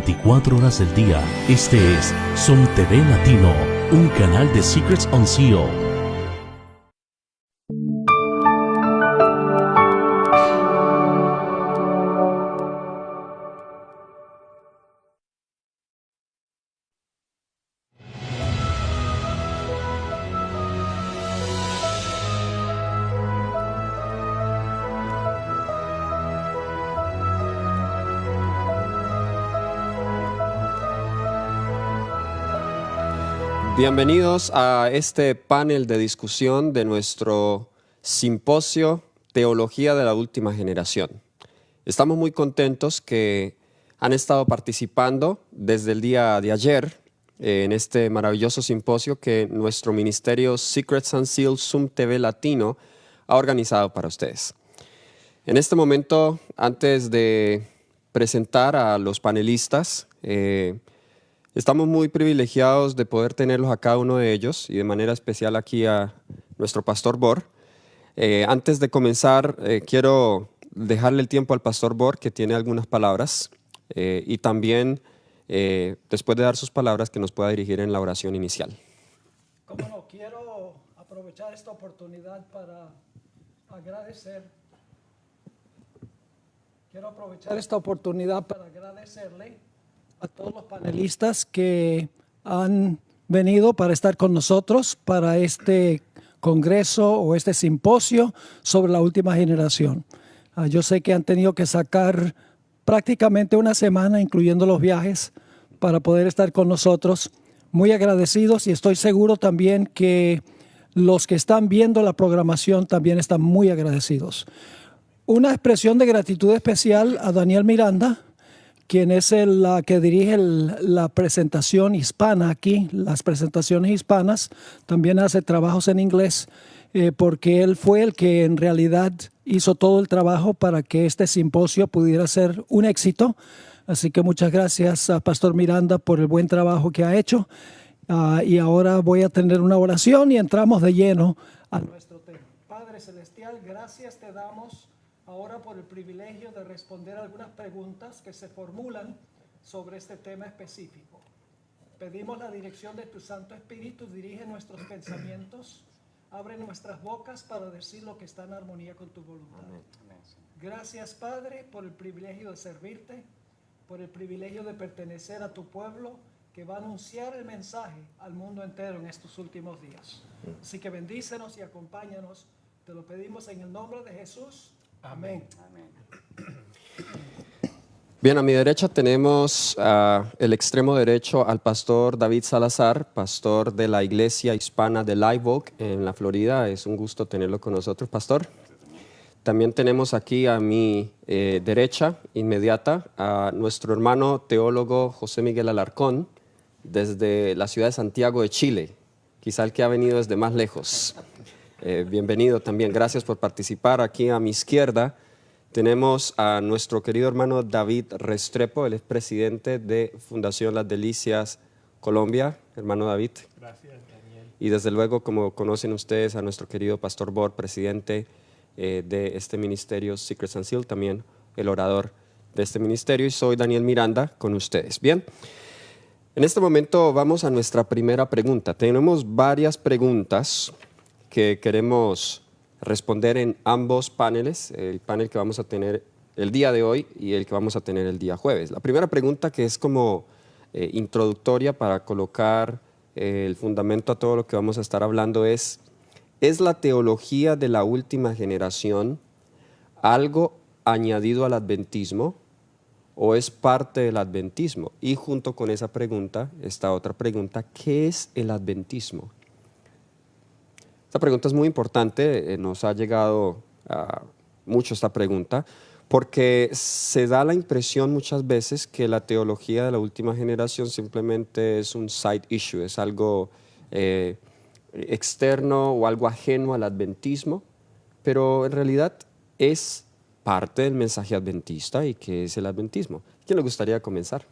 24 horas del día. Este es Som TV Latino, un canal de Secrets Unsealed. Bienvenidos a este panel de discusión de nuestro simposio Teología de la Última Generación. Estamos muy contentos que han estado participando desde el día de ayer en este maravilloso simposio que nuestro ministerio Secrets Unsealed Som TV Latino ha organizado para ustedes. En este momento, antes de presentar a los panelistas, estamos muy privilegiados de poder tenerlos a cada uno de ellos y de manera especial aquí a nuestro pastor Bor. Antes de comenzar, quiero dejarle el tiempo al pastor Bor, que tiene algunas palabras, y también, después de dar sus palabras, que nos pueda dirigir en la oración inicial. Como no, quiero aprovechar esta oportunidad para agradecer. Agradecerle a todos los panelistas que han venido para estar con nosotros para este congreso o este simposio sobre la última generación. Yo sé que han tenido que sacar prácticamente una semana, incluyendo los viajes, para poder estar con nosotros. Muy agradecidos, y estoy seguro también que los que están viendo la programación también están muy agradecidos. Una expresión de gratitud especial a Daniel Miranda, quien es la que dirige la presentación hispana aquí, las presentaciones hispanas. También hace trabajos en inglés, porque él fue el que en realidad hizo todo el trabajo para que este simposio pudiera ser un éxito. Así que muchas gracias a Pastor Miranda por el buen trabajo que ha hecho. Y ahora voy a tener una oración y entramos de lleno a nuestro tema. Padre Celestial, gracias te damos ahora por el privilegio de responder algunas preguntas que se formulan sobre este tema específico. Pedimos la dirección de tu Santo Espíritu, dirige nuestros pensamientos, abre nuestras bocas para decir lo que está en armonía con tu voluntad. Gracias, Padre, por el privilegio de servirte, por el privilegio de pertenecer a tu pueblo que va a anunciar el mensaje al mundo entero en estos últimos días. Así que bendícenos y acompáñanos. Te lo pedimos en el nombre de Jesús. Amén. Bien, a mi derecha tenemos el extremo derecho al pastor David Salazar, pastor de la Iglesia Hispana de Live Oak en la Florida. Es un gusto tenerlo con nosotros, pastor. También tenemos aquí a mi derecha inmediata a nuestro hermano teólogo José Miguel Alarcón, desde la ciudad de Santiago de Chile, quizá el que ha venido desde más lejos. Bienvenido también, gracias por participar. Aquí a mi izquierda tenemos a nuestro querido hermano David Restrepo, él es presidente de Fundación Las Delicias Colombia. Hermano David. Gracias, Daniel. Y desde luego, como conocen ustedes, a nuestro querido pastor Bor, presidente de este ministerio Secrets Unsealed, también el orador de este ministerio, y soy Daniel Miranda con ustedes. Bien, en este momento vamos a nuestra primera pregunta. Tenemos varias preguntas que queremos responder en ambos paneles, el panel que vamos a tener el día de hoy y el que vamos a tener el día jueves. La primera pregunta, que es como introductoria para colocar el fundamento a todo lo que vamos a estar hablando, ¿es la teología de la última generación algo añadido al adventismo o es parte del adventismo? Y junto con esa pregunta, esta otra pregunta, ¿qué es el adventismo? Esta pregunta es muy importante, nos ha llegado mucho esta pregunta, porque se da la impresión muchas veces que la teología de la última generación simplemente es un side issue, es algo externo o algo ajeno al adventismo, pero en realidad es parte del mensaje adventista. ¿Y qué es el adventismo? ¿Quién le gustaría comenzar?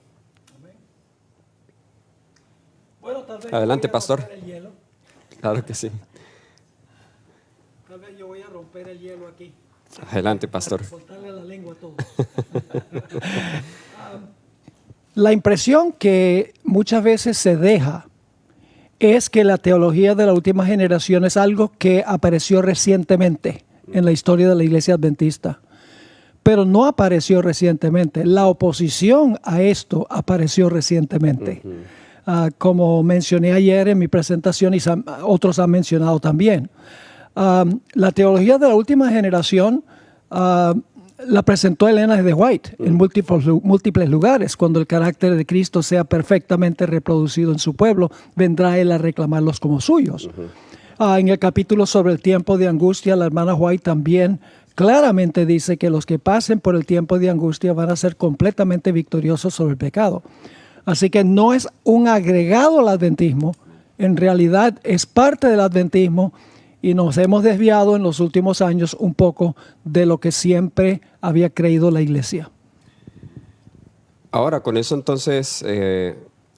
Bueno, tal vez Adelante, yo voy a pastor. romper el hielo. Claro que sí. Tal vez yo voy a romper el hielo aquí. Adelante, pastor. Para soltarle la lengua a todos. La impresión que muchas veces se deja es que la teología de la última generación es algo que apareció recientemente en la historia de la Iglesia Adventista. Pero no apareció recientemente. La oposición a esto apareció recientemente. Como mencioné ayer en mi presentación y otros han mencionado también. La teología de la última generación la presentó Elena de White en múltiples lugares. Cuando el carácter de Cristo sea perfectamente reproducido en su pueblo, vendrá Él a reclamarlos como suyos. En el capítulo sobre el tiempo de angustia, la hermana White también claramente dice que los que pasen por el tiempo de angustia van a ser completamente victoriosos sobre el pecado. Así que no es un agregado al adventismo, en realidad es parte del adventismo, y nos hemos desviado en los últimos años un poco de lo que siempre había creído la Iglesia. Ahora, con eso entonces,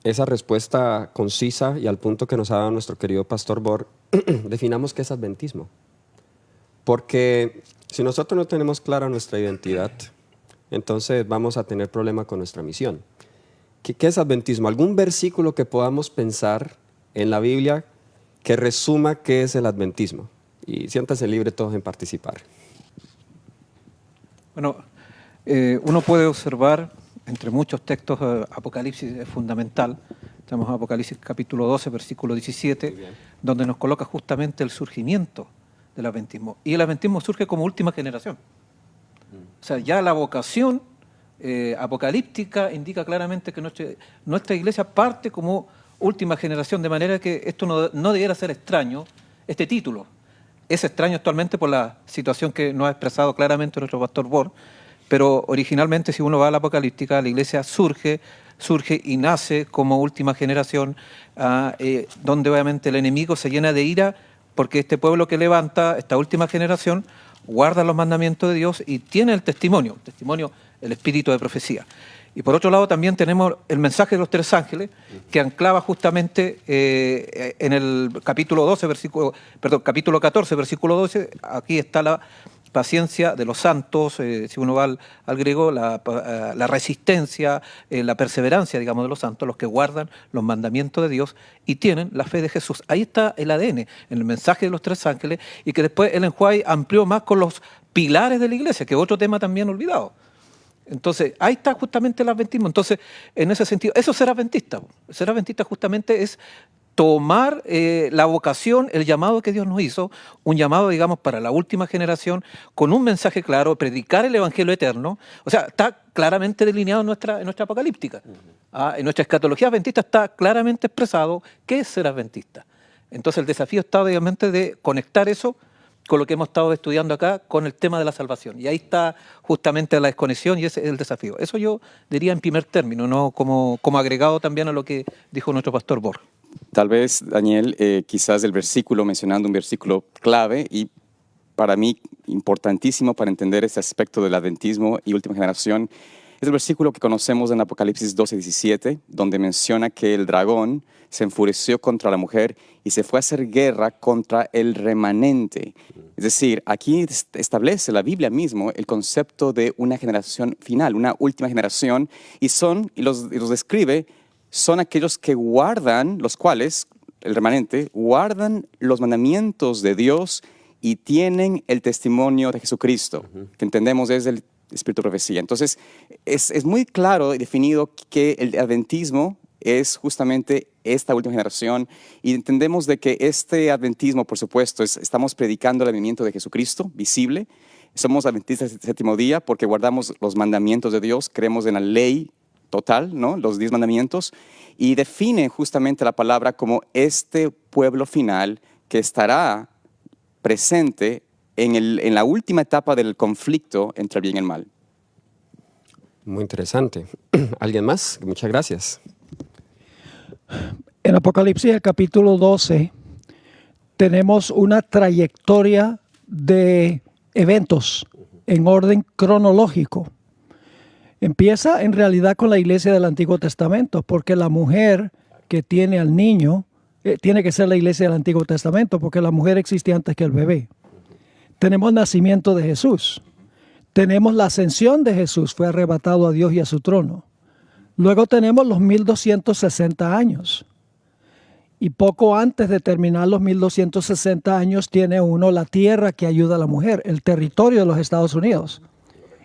esa respuesta concisa y al punto que nos ha dado nuestro querido Pastor Bor, definamos qué es adventismo. Porque si nosotros no tenemos clara nuestra identidad, entonces vamos a tener problema con nuestra misión. ¿Qué es adventismo? ¿Algún versículo que podamos pensar en la Biblia que resuma qué es el adventismo? Y siéntanse libres todos en participar. Bueno, uno puede observar entre muchos textos, Apocalipsis es fundamental. Tenemos Apocalipsis capítulo 12, versículo 17, donde nos coloca justamente el surgimiento del adventismo. Y el adventismo surge como última generación. O sea, ya la vocación apocalíptica indica claramente que nuestra iglesia parte como última generación, de manera que esto no debiera ser extraño, este título. Es extraño actualmente por la situación que nos ha expresado claramente nuestro pastor Bor, pero originalmente, si uno va a la apocalíptica, la iglesia surge y nace como última generación, donde obviamente el enemigo se llena de ira porque este pueblo que levanta, esta última generación, guarda los mandamientos de Dios y tiene el testimonio, el espíritu de profecía. Y por otro lado también tenemos el mensaje de los tres ángeles, que anclava justamente en el capítulo 14, versículo 12, aquí está la paciencia de los santos, si uno va al griego, la resistencia, la perseverancia, digamos, de los santos, los que guardan los mandamientos de Dios y tienen la fe de Jesús. Ahí está el ADN, en el mensaje de los tres ángeles, y que después Ellen White amplió más con los pilares de la iglesia, que es otro tema también olvidado. Entonces, ahí está justamente el adventismo. Entonces, en ese sentido, eso es ser adventista. Ser adventista justamente es tomar la vocación, el llamado que Dios nos hizo, un llamado, digamos, para la última generación, con un mensaje claro, predicar el evangelio eterno. O sea, está claramente delineado en nuestra apocalíptica. En nuestra escatología adventista está claramente expresado qué es ser adventista. Entonces, el desafío está, obviamente, de conectar eso con lo que hemos estado estudiando acá, con el tema de la salvación. Y ahí está justamente la desconexión y ese es el desafío. Eso yo diría en primer término, no como agregado también a lo que dijo nuestro pastor Bor. Tal vez, Daniel, quizás el versículo, mencionando un versículo clave y para mí importantísimo para entender ese aspecto del adventismo y última generación, es el versículo que conocemos en Apocalipsis 12:17, donde menciona que el dragón se enfureció contra la mujer y se fue a hacer guerra contra el remanente. Es decir, aquí establece la Biblia mismo el concepto de una generación final, una última generación, y los describe, son aquellos que guardan, los cuales, el remanente, guardan los mandamientos de Dios y tienen el testimonio de Jesucristo, que entendemos es el espíritu de profecía. Entonces, es muy claro y definido que el adventismo es justamente esta última generación y entendemos de que este adventismo, por supuesto, estamos predicando el advenimiento de Jesucristo, visible. Somos adventistas del séptimo día porque guardamos los mandamientos de Dios, creemos en la ley total, ¿no? Los 10 mandamientos, y define justamente la palabra como este pueblo final que estará presente en la última etapa del conflicto entre el bien y el mal. Muy interesante. ¿Alguien más? Muchas gracias. En Apocalipsis, el capítulo 12, tenemos una trayectoria de eventos en orden cronológico. Empieza en realidad con la iglesia del Antiguo Testamento, porque la mujer que tiene al niño tiene que ser la iglesia del Antiguo Testamento, porque la mujer existía antes que el bebé. Tenemos el nacimiento de Jesús. Tenemos la ascensión de Jesús, fue arrebatado a Dios y a su trono. Luego tenemos los 1260 años. Y poco antes de terminar los 1260 años tiene uno la tierra que ayuda a la mujer, el territorio de los Estados Unidos.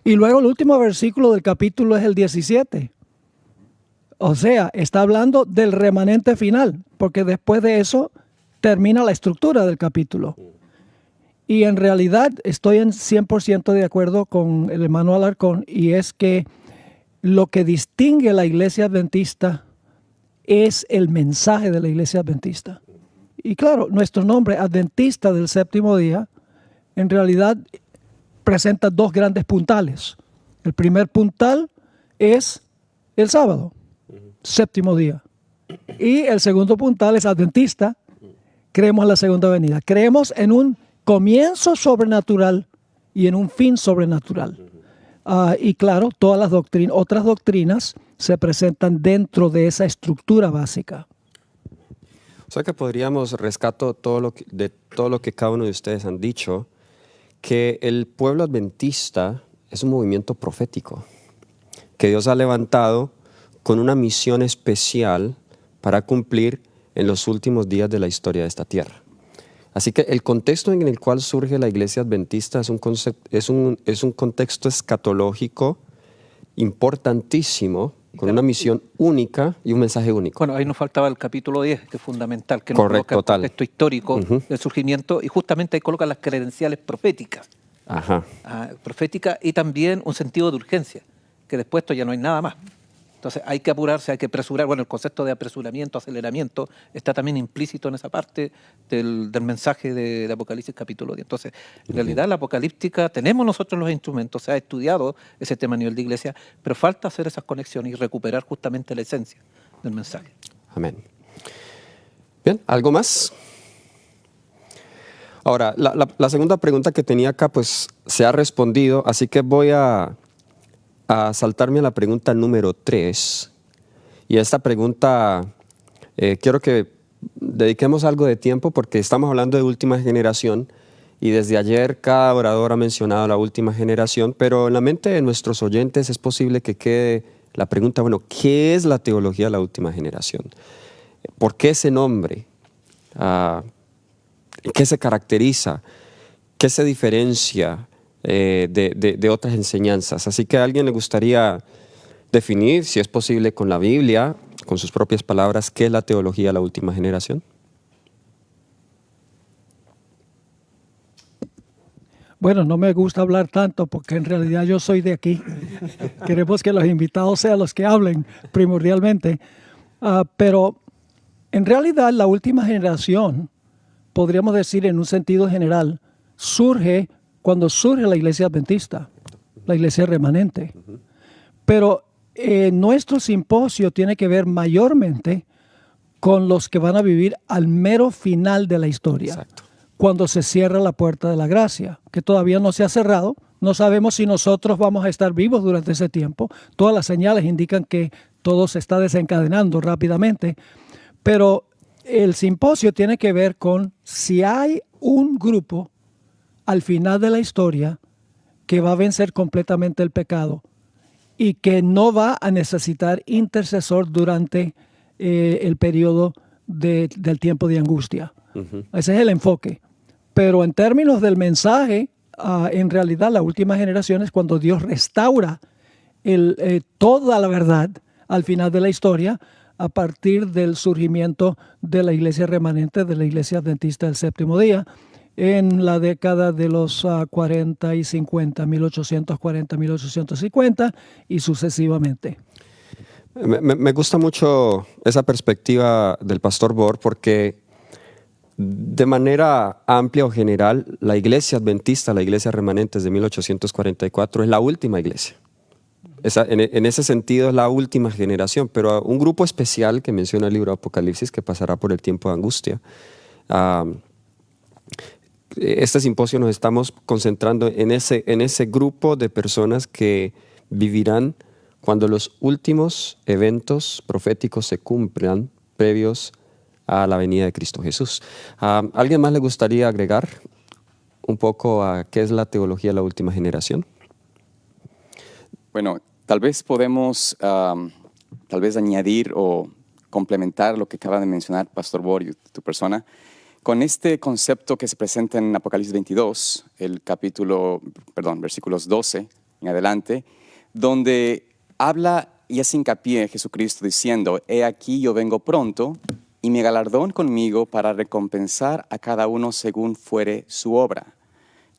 Y luego el último versículo del capítulo es el 17. O sea, está hablando del remanente final, porque después de eso termina la estructura del capítulo. Y en realidad estoy en 100% de acuerdo con el hermano Alarcón, y es que lo que distingue a la iglesia adventista es el mensaje de la iglesia adventista. Y claro, nuestro nombre, Adventista del Séptimo Día, en realidad presenta dos grandes puntales. El primer puntal es el sábado, séptimo día. Y el segundo puntal es Adventista. Creemos en la segunda venida. Creemos en un comienzo sobrenatural y en un fin sobrenatural. Y claro, todas las otras doctrinas se presentan dentro de esa estructura básica. O sea que podríamos rescatar de todo lo que cada uno de ustedes han dicho, que el pueblo adventista es un movimiento profético, que Dios ha levantado con una misión especial para cumplir en los últimos días de la historia de esta tierra. Así que el contexto en el cual surge la iglesia adventista es un contexto escatológico importantísimo, con una misión única y un mensaje único. Bueno, ahí nos faltaba el capítulo 10, que es fundamental, que nos Correcto, coloca el total. contexto histórico del surgimiento, y justamente ahí coloca las credenciales proféticas. Ajá. Profética y también un sentido de urgencia, que después esto ya no hay nada más. Entonces hay que apurarse, hay que apresurar. Bueno, el concepto de apresuramiento, aceleramiento, está también implícito en esa parte del mensaje de Apocalipsis capítulo 10. Entonces, en realidad la apocalíptica, tenemos nosotros los instrumentos, se ha estudiado ese tema a nivel de iglesia, pero falta hacer esas conexiones y recuperar justamente la esencia del mensaje. Amén. Bien, ¿algo más? Ahora, la segunda pregunta que tenía acá, pues se ha respondido, así que voy a saltarme a la pregunta número 3. Y a esta pregunta quiero que dediquemos algo de tiempo porque estamos hablando de última generación y desde ayer cada orador ha mencionado la última generación, pero en la mente de nuestros oyentes es posible que quede la pregunta, bueno, ¿qué es la teología de la última generación? ¿Por qué ese nombre? ¿Qué se caracteriza? ¿Qué se diferencia de otras enseñanzas? Así que a alguien le gustaría definir, si es posible con la Biblia, con sus propias palabras, ¿qué es la teología de la última generación? Bueno, no me gusta hablar tanto porque en realidad yo soy de aquí. Queremos que los invitados sean los que hablen primordialmente. Pero en realidad la última generación, podríamos decir en un sentido general, surge cuando surge la iglesia adventista, la iglesia remanente. Pero nuestro simposio tiene que ver mayormente con los que van a vivir al mero final de la historia. Exacto. Cuando se cierra la puerta de la gracia, que todavía no se ha cerrado. No sabemos si nosotros vamos a estar vivos durante ese tiempo. Todas las señales indican que todo se está desencadenando rápidamente. Pero el simposio tiene que ver con si hay un grupo al final de la historia que va a vencer completamente el pecado y que no va a necesitar intercesor durante el periodo del tiempo de angustia. Ese es el enfoque. Pero en términos del mensaje, en realidad la última generación es cuando Dios restaura toda la verdad al final de la historia a partir del surgimiento de la iglesia remanente, de la iglesia adventista del séptimo día, en la década de los 40 y 50, 1840, 1850 y sucesivamente. Me gusta mucho esa perspectiva del pastor Bohr porque de manera amplia o general, la iglesia adventista, la iglesia remanente de 1844 es la última iglesia. En ese sentido es la última generación, pero un grupo especial que menciona el libro de Apocalipsis que pasará por el tiempo de angustia. Este simposio nos estamos concentrando en ese grupo de personas que vivirán cuando los últimos eventos proféticos se cumplan previos a la venida de Cristo Jesús. ¿Alguien más le gustaría agregar un poco a qué es la teología de la última generación? Bueno, tal vez podemos tal vez añadir o complementar lo que acaba de mencionar Pastor Bor y tu persona, con este concepto que se presenta en Apocalipsis 22, versículos 12 en adelante, donde habla y hace hincapié Jesucristo diciendo: he aquí yo vengo pronto, y mi galardón conmigo para recompensar a cada uno según fuere su obra.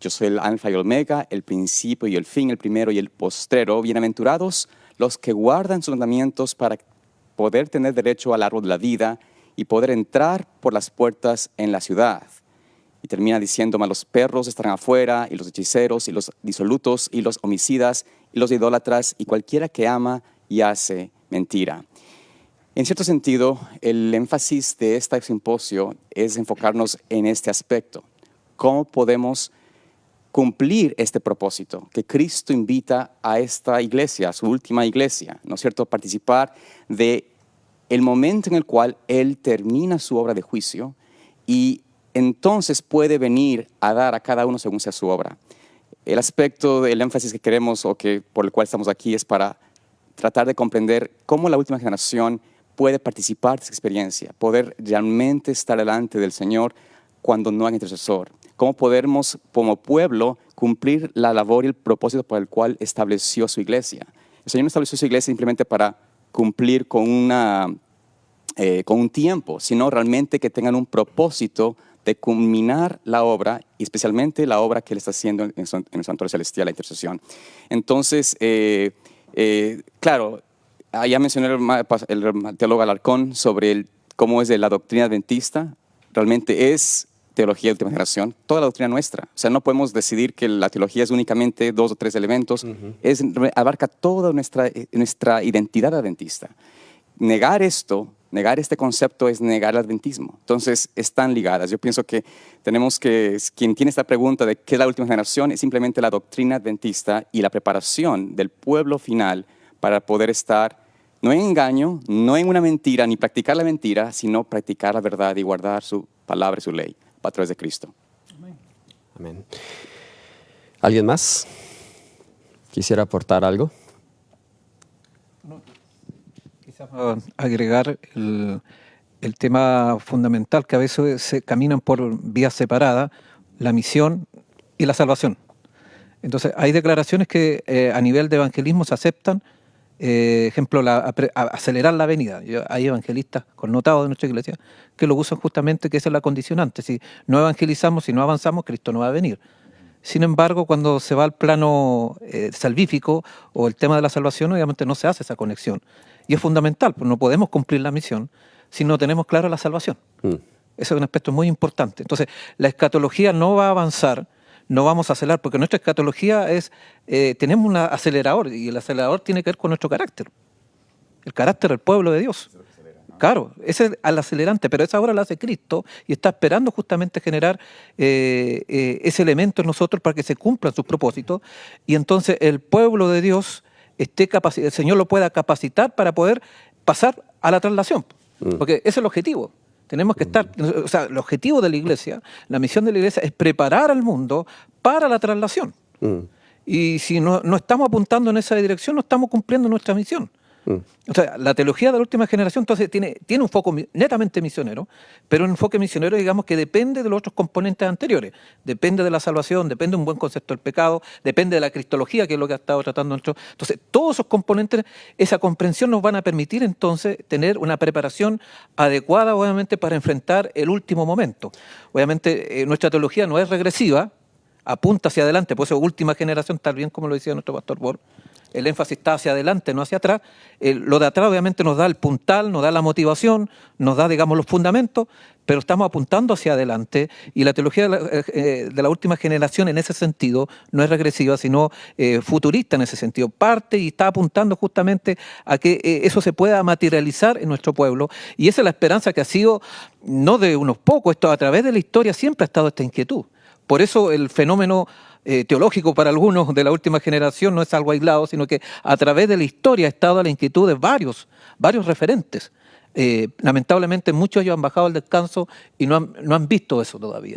Yo soy el alfa y el omega, el principio y el fin, el primero y el postrero. Bienaventurados los que guardan sus mandamientos para poder tener derecho al árbol de la vida y poder entrar por las puertas en la ciudad. Y termina diciendo: mas los perros estarán afuera, y los hechiceros, y los disolutos, y los homicidas, y los idólatras, y cualquiera que ama y hace mentira. En cierto sentido, el énfasis de este simposio es enfocarnos en este aspecto. ¿Cómo podemos cumplir este propósito que Cristo invita a esta iglesia, a su última iglesia, ¿no es cierto? Participar de el momento en el cual Él termina su obra de juicio y entonces puede venir a dar a cada uno según sea su obra. El aspecto del énfasis que queremos o que por el cual estamos aquí es para tratar de comprender cómo la última generación puede participar de esa experiencia, poder realmente estar delante del Señor cuando no hay intercesor. Cómo podemos, como pueblo, cumplir la labor y el propósito por el cual estableció su iglesia. El Señor no estableció su iglesia simplemente para cumplir con un tiempo, sino realmente que tengan un propósito de culminar la obra, y especialmente la obra que Él está haciendo en el santuario celestial, la intercesión. Entonces, claro, ya mencioné el teólogo Alarcón sobre cómo es de la doctrina adventista. Realmente es teología de última generación, toda la doctrina nuestra. O sea, no podemos decidir que la teología es únicamente 2 o 3 elementos. Abarca toda nuestra identidad adventista. Negar este concepto es negar el adventismo. Entonces, están ligadas. Yo pienso que quien tiene esta pregunta de qué es la última generación, es simplemente la doctrina adventista y la preparación del pueblo final para poder estar no en engaño, no en una mentira, ni practicar la mentira, sino practicar la verdad y guardar su palabra y su ley a través de Cristo. Amén. ¿Alguien más quisiera aportar algo? Quizás agregar el tema fundamental, que a veces se caminan por vías separadas, la misión y la salvación. Entonces, hay declaraciones que a nivel de evangelismo se aceptan, ejemplo, acelerar la venida. Hay evangelistas connotados de nuestra iglesia que lo usan justamente, que esa es la condicionante. Si no evangelizamos, si no avanzamos, Cristo no va a venir. Sin embargo, cuando se va al plano salvífico o el tema de la salvación, obviamente no se hace esa conexión. Y es fundamental, pues no podemos cumplir la misión si no tenemos clara la salvación. Ese es un aspecto muy importante. Entonces, la escatología no va a avanzar, no vamos a acelerar, porque nuestra escatología tenemos un acelerador, y el acelerador tiene que ver con nuestro carácter. El carácter del pueblo de Dios. Claro, ese es el acelerante, pero esa obra la hace Cristo y está esperando justamente generar ese elemento en nosotros para que se cumplan sus propósitos, y entonces el pueblo de Dios el Señor lo pueda capacitar para poder pasar a la traslación, porque ese es el objetivo. Tenemos que estar, o sea, el objetivo de la iglesia, la misión de la iglesia es preparar al mundo para la traslación. Y si no estamos apuntando en esa dirección, no estamos cumpliendo nuestra misión. O sea, la teología de la última generación entonces tiene un foco netamente misionero, pero un enfoque misionero, digamos, que depende de los otros componentes anteriores. Depende de la salvación, depende de un buen concepto del pecado, depende de la cristología, que es lo que ha estado tratando nuestro. Entonces, todos esos componentes, esa comprensión nos van a permitir entonces tener una preparación adecuada, obviamente, para enfrentar el último momento. Obviamente, nuestra teología no es regresiva, apunta hacia adelante, por eso última generación, tal bien como lo decía nuestro pastor Bor. El énfasis está hacia adelante, no hacia atrás. Lo de atrás obviamente nos da el puntal, nos da la motivación, nos da, digamos, los fundamentos, pero estamos apuntando hacia adelante, y la teología de la última generación en ese sentido no es regresiva, sino futurista en ese sentido. Parte y está apuntando justamente a que eso se pueda materializar en nuestro pueblo, y esa es la esperanza que ha sido, no de unos pocos, esto a través de la historia siempre ha estado esta inquietud. Por eso el fenómeno teológico para algunos de la última generación no es algo aislado, sino que a través de la historia ha estado la inquietud de varios referentes. Lamentablemente muchos de ellos han bajado al descanso y no han visto eso todavía.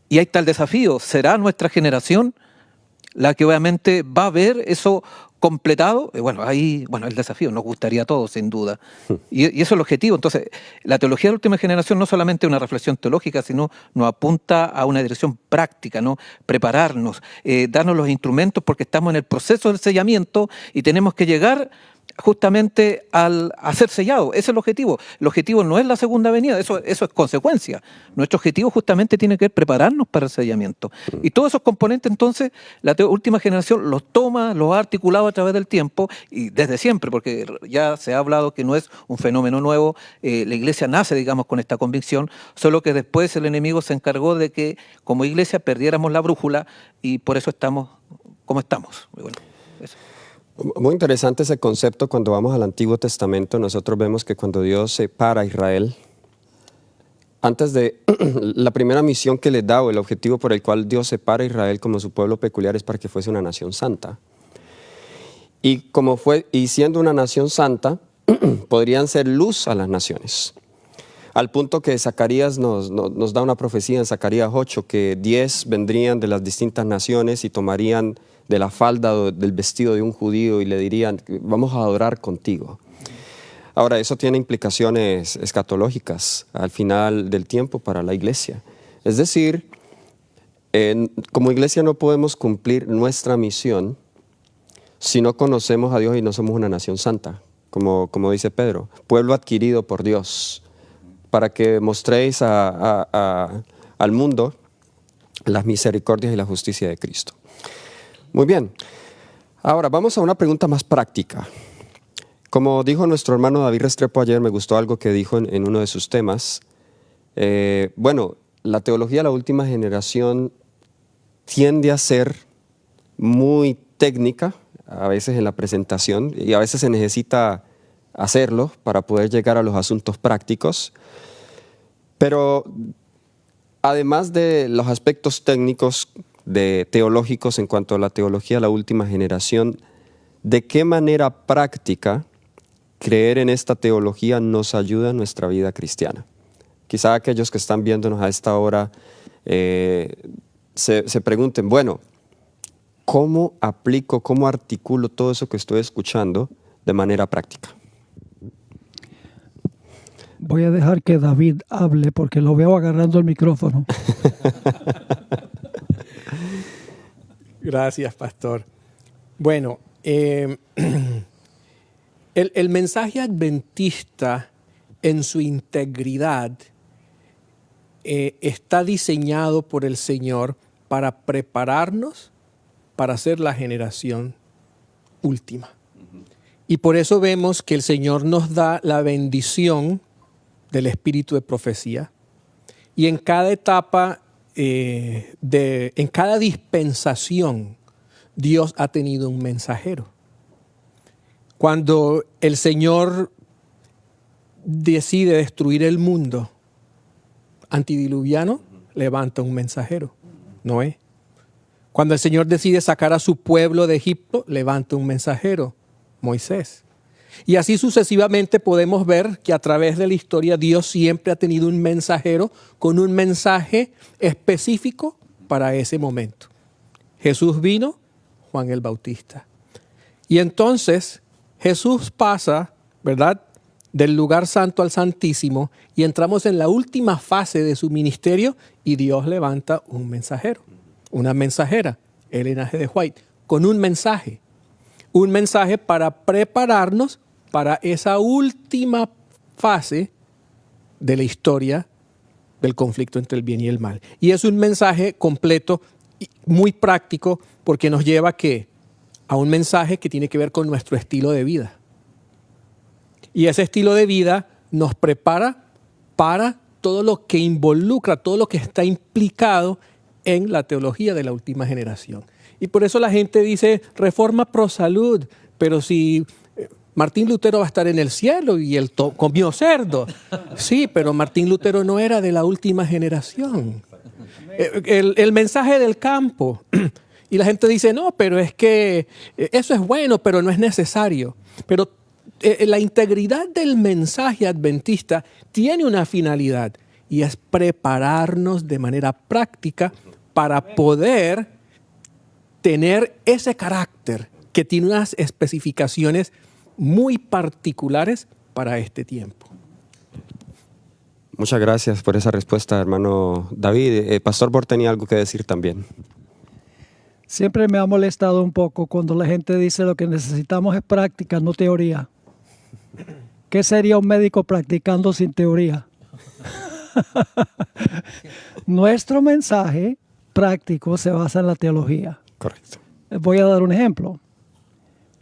Y ahí está el desafío: ¿será nuestra generación la que obviamente va a ver eso completado. Bueno, ahí, bueno, el desafío nos gustaría a todos, sin duda. Y eso es el objetivo. Entonces, la teología de la última generación no solamente es una reflexión teológica, sino nos apunta a una dirección práctica, ¿no? Prepararnos, darnos los instrumentos, porque estamos en el proceso del sellamiento y tenemos que llegar justamente a ser sellado. Ese es el objetivo. El objetivo no es la segunda venida, eso es consecuencia. Nuestro objetivo justamente tiene que ver prepararnos para el sellamiento. Y todos esos componentes, entonces, la última generación los toma, los ha articulado a través del tiempo y desde siempre, porque ya se ha hablado que no es un fenómeno nuevo. La iglesia nace, digamos, con esta convicción, solo que después el enemigo se encargó de que como iglesia perdiéramos la brújula y por eso estamos como estamos. Bueno, eso. Muy interesante ese concepto. Cuando vamos al Antiguo Testamento, nosotros vemos que cuando Dios separa a Israel, antes de la primera misión que le da o el objetivo por el cual Dios separa a Israel como su pueblo peculiar es para que fuese una nación santa. Y siendo una nación santa, podrían ser luz a las naciones. Al punto que Zacarías nos da una profecía en Zacarías 8, que 10 vendrían de las distintas naciones y tomarían de la falda del vestido de un judío y le dirían, vamos a adorar contigo. Ahora, eso tiene implicaciones escatológicas al final del tiempo para la iglesia. Es decir, como iglesia no podemos cumplir nuestra misión si no conocemos a Dios y no somos una nación santa, como dice Pedro, pueblo adquirido por Dios, para que mostréis al mundo las misericordias y la justicia de Cristo. Muy bien. Ahora vamos a una pregunta más práctica. Como dijo nuestro hermano David Restrepo ayer, me gustó algo que dijo en uno de sus temas. La teología de la última generación tiende a ser muy técnica, a veces en la presentación, y a veces se necesita hacerlo para poder llegar a los asuntos prácticos. Pero además de los aspectos técnicos teológicos en cuanto a la teología de la última generación, ¿de qué manera práctica creer en esta teología nos ayuda en nuestra vida cristiana? Quizá aquellos que están viéndonos a esta hora se pregunten, bueno, ¿cómo aplico, cómo articulo todo eso que estoy escuchando de manera práctica? Voy a dejar que David hable porque lo veo agarrando el micrófono. Gracias, pastor. Bueno, el mensaje adventista en su integridad está diseñado por el Señor para prepararnos para ser la generación última. Y por eso vemos que el Señor nos da la bendición del espíritu de profecía. Y en cada etapa, en cada dispensación, Dios ha tenido un mensajero. Cuando el Señor decide destruir el mundo antidiluviano, levanta un mensajero, Noé. Cuando el Señor decide sacar a su pueblo de Egipto, levanta un mensajero, Moisés. Y así sucesivamente podemos ver que a través de la historia Dios siempre ha tenido un mensajero con un mensaje específico para ese momento. Jesús vino, Juan el Bautista. Y entonces Jesús pasa, ¿verdad?, del lugar santo al santísimo y entramos en la última fase de su ministerio y Dios levanta un mensajero, una mensajera, Elena G. de White, con un mensaje para prepararnos para esa última fase de la historia del conflicto entre el bien y el mal. Y es un mensaje completo, muy práctico, porque nos lleva a un mensaje que tiene que ver con nuestro estilo de vida. Y ese estilo de vida nos prepara para todo lo que involucra, todo lo que está implicado en la teología de la última generación. Y por eso la gente dice reforma pro salud, pero si Martín Lutero va a estar en el cielo y él comió cerdo. Sí, pero Martín Lutero no era de la última generación. El mensaje del campo. Y la gente dice, no, pero es que eso es bueno, pero no es necesario. Pero la integridad del mensaje adventista tiene una finalidad y es prepararnos de manera práctica para poder tener ese carácter que tiene unas especificaciones muy particulares para este tiempo. Muchas gracias por esa respuesta, hermano David. Pastor Bor tenía algo que decir también. Siempre me ha molestado un poco cuando la gente dice lo que necesitamos es práctica, no teoría. ¿Qué sería un médico practicando sin teoría? Nuestro mensaje práctico se basa en la teología. Correcto. Voy a dar un ejemplo.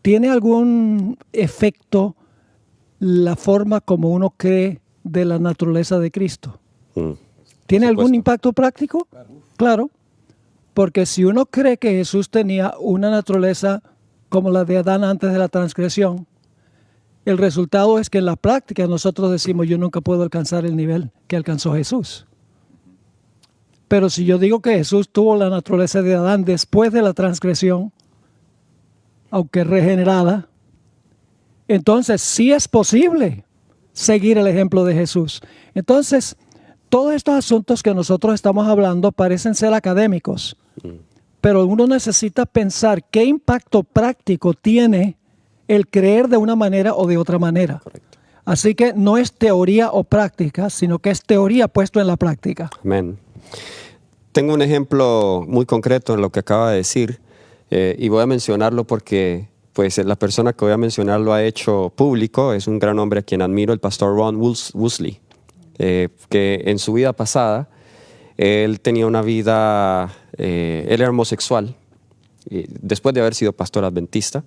¿Tiene algún efecto la forma como uno cree de la naturaleza de Cristo? ¿Tiene algún impacto práctico? Claro. Porque si uno cree que Jesús tenía una naturaleza como la de Adán antes de la transgresión, el resultado es que en la práctica nosotros decimos, yo nunca puedo alcanzar el nivel que alcanzó Jesús. Pero si yo digo que Jesús tuvo la naturaleza de Adán después de la transgresión, aunque regenerada, entonces sí es posible seguir el ejemplo de Jesús. Entonces, todos estos asuntos que nosotros estamos hablando parecen ser académicos, pero uno necesita pensar qué impacto práctico tiene el creer de una manera o de otra manera. Correcto. Así que no es teoría o práctica, sino que es teoría puesto en la práctica. Amén. Tengo un ejemplo muy concreto en lo que acaba de decir y voy a mencionarlo porque pues, la persona que voy a mencionar lo ha hecho público. Es un gran hombre a quien admiro, el pastor Ron Woosley, que en su vida pasada él tenía una vida, él era homosexual después de haber sido pastor adventista.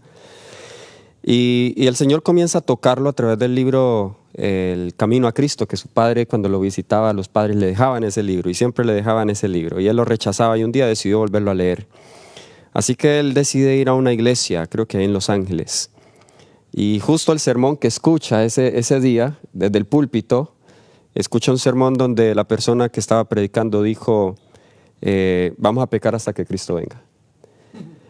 Y el Señor comienza a tocarlo a través del libro El Camino a Cristo, que su padre cuando lo visitaba, los padres le dejaban ese libro y siempre le dejaban ese libro. Y él lo rechazaba y un día decidió volverlo a leer. Así que él decide ir a una iglesia, creo que en Los Ángeles. Y justo el sermón que escucha ese día, desde el púlpito, escucha un sermón donde la persona que estaba predicando dijo, vamos a pecar hasta que Cristo venga.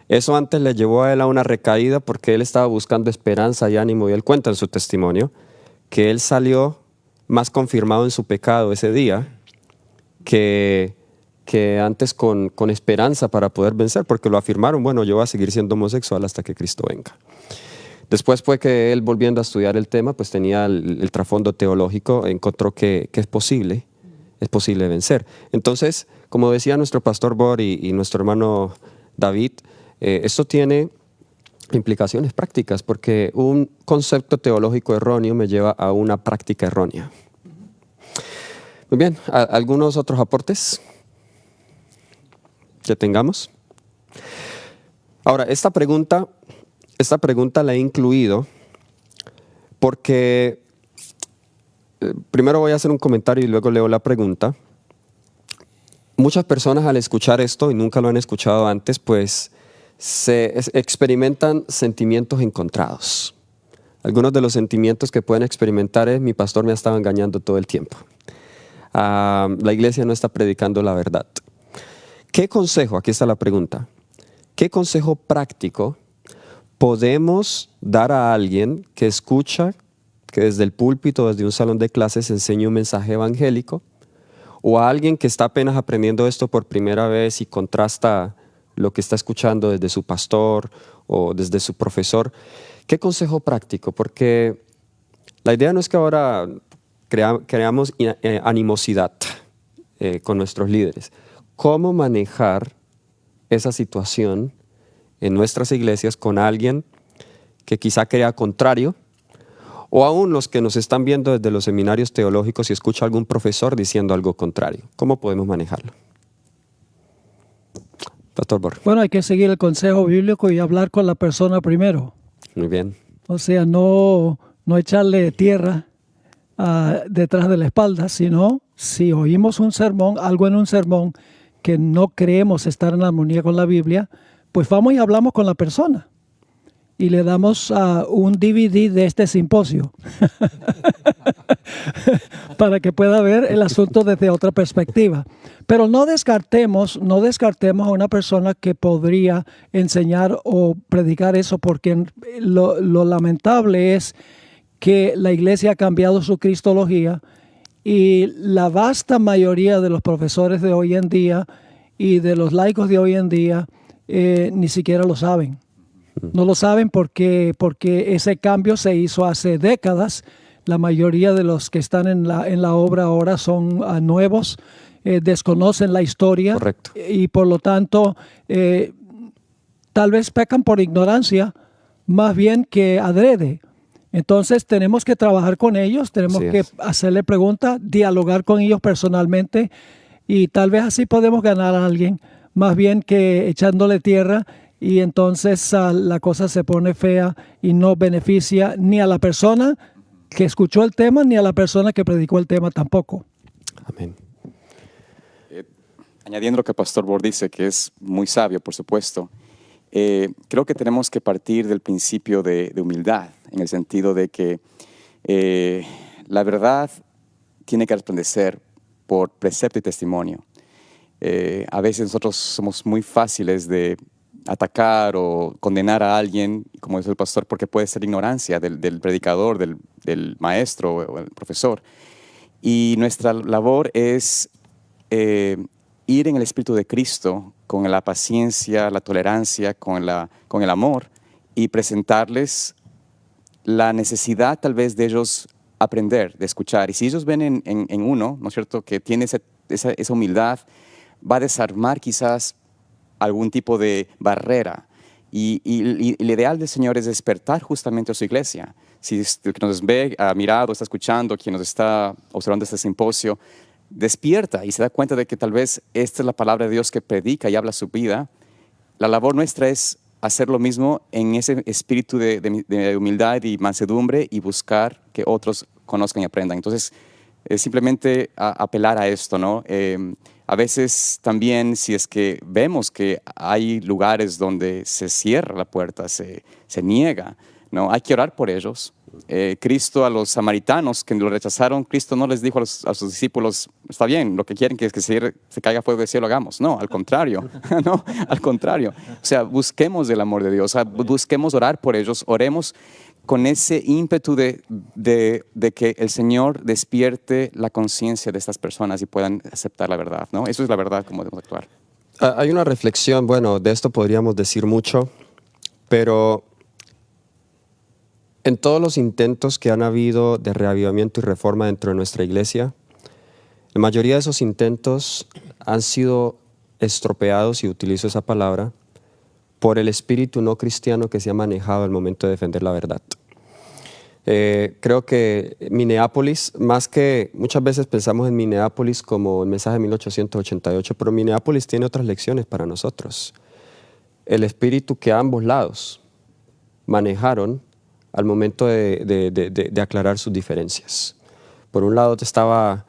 Eso antes le llevó a él a una recaída porque él estaba buscando esperanza y ánimo y él cuenta en su testimonio que él salió más confirmado en su pecado ese día que antes con esperanza para poder vencer, porque lo afirmaron, bueno, yo voy a seguir siendo homosexual hasta que Cristo venga. Después fue que él, volviendo a estudiar el tema, pues tenía el trasfondo teológico, encontró que es posible vencer. Entonces, como decía nuestro pastor Bor y nuestro hermano David, esto tiene implicaciones prácticas porque un concepto teológico erróneo me lleva a una práctica errónea. Muy bien, ¿algunos otros aportes que tengamos? Ahora, esta pregunta la he incluido porque primero voy a hacer un comentario y luego leo la pregunta. Muchas personas al escuchar esto, y nunca lo han escuchado antes, pues experimentan sentimientos encontrados. Algunos de los sentimientos que pueden experimentar es: mi pastor me ha estado engañando todo el tiempo. La iglesia no está predicando la verdad. ¿Qué consejo? Aquí está la pregunta. ¿Qué consejo práctico podemos dar a alguien que escucha que desde el púlpito, desde un salón de clases, enseña un mensaje evangélico? O a alguien que está apenas aprendiendo esto por primera vez y contrasta lo que está escuchando desde su pastor o desde su profesor. ¿Qué consejo práctico? Porque la idea no es que ahora creamos animosidad con nuestros líderes. ¿Cómo manejar esa situación en nuestras iglesias con alguien que quizá crea contrario? O aún los que nos están viendo desde los seminarios teológicos y escucha algún profesor diciendo algo contrario. ¿Cómo podemos manejarlo? Pastor Bor. Bueno, hay que seguir el consejo bíblico y hablar con la persona primero. Muy bien. O sea, no echarle tierra detrás de la espalda, sino si oímos un sermón, algo en un sermón que no creemos estar en armonía con la Biblia, pues vamos y hablamos con la persona. Y le damos un DVD de este simposio para que pueda ver el asunto desde otra perspectiva. Pero no descartemos a una persona que podría enseñar o predicar eso, porque lo lamentable es que la iglesia ha cambiado su cristología y la vasta mayoría de los profesores de hoy en día y de los laicos de hoy en día ni siquiera lo saben. No lo saben porque ese cambio se hizo hace décadas. La mayoría de los que están en la obra ahora son nuevos, desconocen la historia. Correcto. Y por lo tanto tal vez pecan por ignorancia más bien que adrede. Entonces tenemos que trabajar con ellos, tenemos Así que es. hacerle preguntas, dialogar con ellos personalmente y tal vez así podemos ganar a alguien más bien que echándole tierra y entonces la cosa se pone fea y no beneficia ni a la persona que escuchó el tema ni a la persona que predicó el tema tampoco. Amén. Añadiendo lo que el Pastor Bor dice, que es muy sabio, por supuesto, creo que tenemos que partir del principio de humildad, en el sentido de que la verdad tiene que resplandecer por precepto y testimonio. A veces nosotros somos muy fáciles de atacar o condenar a alguien, como dice el pastor, porque puede ser ignorancia del predicador, del maestro o el profesor. Y nuestra labor es ir en el Espíritu de Cristo con la paciencia, la tolerancia, con el amor y presentarles la necesidad tal vez de ellos aprender, de escuchar. Y si ellos ven en uno, ¿no es cierto?, que tiene esa humildad, va a desarmar quizás algún tipo de barrera. Y el ideal del Señor es despertar justamente a su iglesia. Si el que nos ve, ha mirado, está escuchando, quien nos está observando este simposio, despierta y se da cuenta de que tal vez esta es la palabra de Dios que predica y habla su vida. La labor nuestra es hacer lo mismo en ese espíritu de humildad y mansedumbre y buscar que otros conozcan y aprendan. Entonces, simplemente apelar a esto, ¿no? A veces también, si es que vemos que hay lugares donde se cierra la puerta, se niega, ¿no? Hay que orar por ellos. Cristo a los samaritanos que lo rechazaron, Cristo no les dijo a sus discípulos, está bien, lo que quieren que es que se caiga fuego del cielo, hagamos. No, al contrario, no, al contrario. O sea, busquemos el amor de Dios, o sea, busquemos orar por ellos, oremos con ese ímpetu de que el Señor despierte la conciencia de estas personas y puedan aceptar la verdad, ¿no? Eso es la verdad, como debemos actuar. Hay una reflexión, bueno, de esto podríamos decir mucho, pero en todos los intentos que han habido de reavivamiento y reforma dentro de nuestra iglesia, la mayoría de esos intentos han sido estropeados, y utilizo esa palabra, por el espíritu no cristiano que se ha manejado al momento de defender la verdad. Creo que Minneapolis, más que muchas veces pensamos en Minneapolis como el mensaje de 1888, pero Minneapolis tiene otras lecciones para nosotros. El espíritu que ambos lados manejaron al momento de aclarar sus diferencias. Por un lado estaba